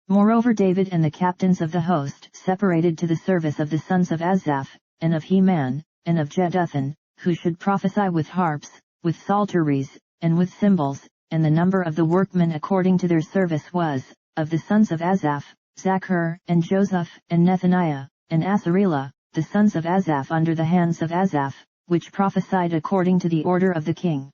Moreover David and the captains of the host separated to the service of the sons of Asaph, and of Heman, and of Jeduthun, who should prophesy with harps, with psalteries, and with cymbals, and the number of the workmen according to their service was, of the sons of Asaph, Zachar, and Joseph, and Nethaniah, and Asarela, the sons of Asaph under the hands of Asaph, which prophesied according to the order of the king.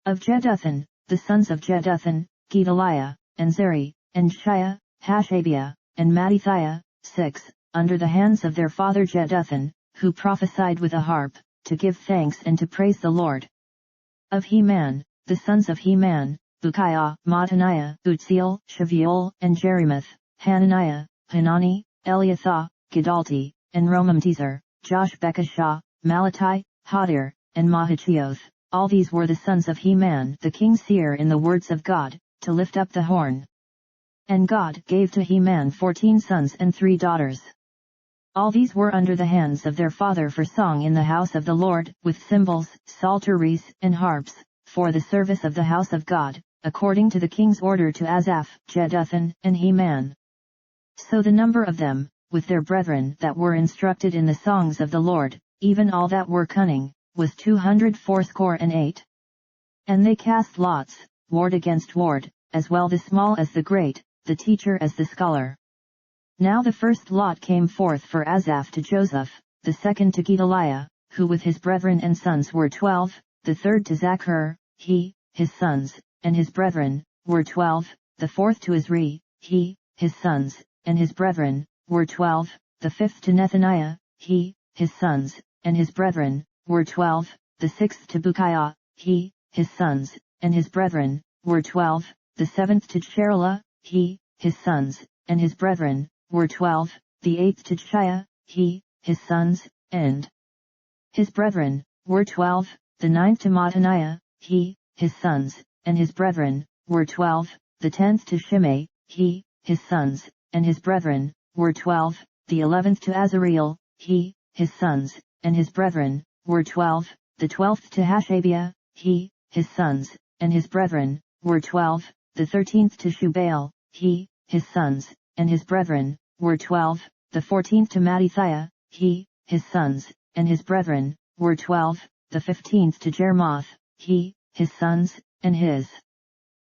Of Jeduthun, the sons of Jeduthun, Gedaliah, and Zeri, and Shaiah, Hashabiah, and Mattithiah, 6, under the hands of their father Jeduthun, who prophesied with a harp, to give thanks and to praise the Lord. Of Heman, the sons of Heman, Bukiah, Mattaniah, Utziel, Shavuel, and Jerimoth, Hananiah, Hanani, Eliathah, Gedalti, and Romamtezer, Joshbekashah, Malachi, Hadir, and Mahachioth. All these were the sons of Heman the king's seer in the words of God, to lift up the horn. And God gave to Heman 14 sons and 3 daughters. All these were under the hands of their father for song in the house of the Lord, with cymbals, psalteries, and harps, for the service of the house of God, according to the king's order to Asaph, Jeduthun, and Heman. So the number of them, with their brethren that were instructed in the songs of the Lord, even all that were cunning, was 268. And they cast lots, ward against ward, as well the small as the great, the teacher as the scholar. Now the first lot came forth for Asaph to Joseph, the second to Gedaliah, who with his brethren and sons were 12, the third to Zachar, he, his sons, and his brethren, were 12, the fourth to Isri, he, his sons, and his brethren, were 12, the fifth to Nethaniah, he, his sons, and his brethren, were 12, the sixth to Bukiah, he, his sons, and his brethren, were 12, the seventh to Sherelah, he, his sons, and his brethren, were 12, the eighth to Shaiah, he, his sons, and his brethren, were 12, the ninth to Mattaniah, he, his sons, and his brethren, were 12, the 10th to Shimei, he, his sons, and his brethren, were 12, the 11th to Azareel, he, his sons, and his brethren, were 12, the 12th to Hashabiah, he, his sons, and his brethren, were 12, the 13th to Shubael, he, his sons, and his brethren, were 12, the 14th to Mattithiah, he, his sons, and his brethren, were 12, the 15th to Jeremoth, he, his sons, and his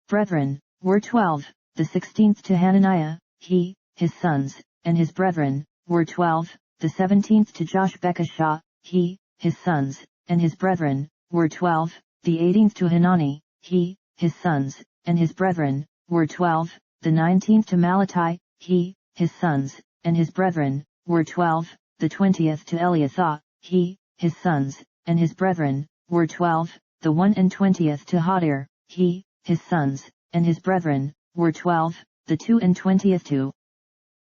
brethren, were 12, the 16th to Hananiah, he, his sons, and his brethren, were 12, the 17th to Joshbekashah, he, his sons, and his brethren, were 12, the 18th to Hanani, he, his sons, and his brethren, were 12, the 19th to Malachi, he, his sons, and his brethren, were 12, the 20th to Eliathah, he, his sons, and his brethren, were 12, the 21st to Hadir, he, his sons, and his brethren, were 12, the 22nd to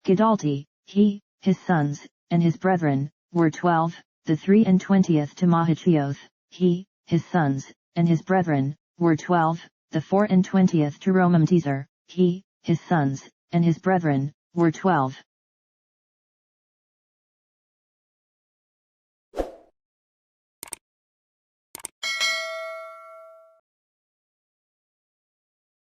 Gedalti, he, his sons, and his brethren, were 12, the 23rd to Mahachioth, he, his sons, and his brethren, were 12, the 24th to Romamtezer, he, his sons, and his brethren, were 12,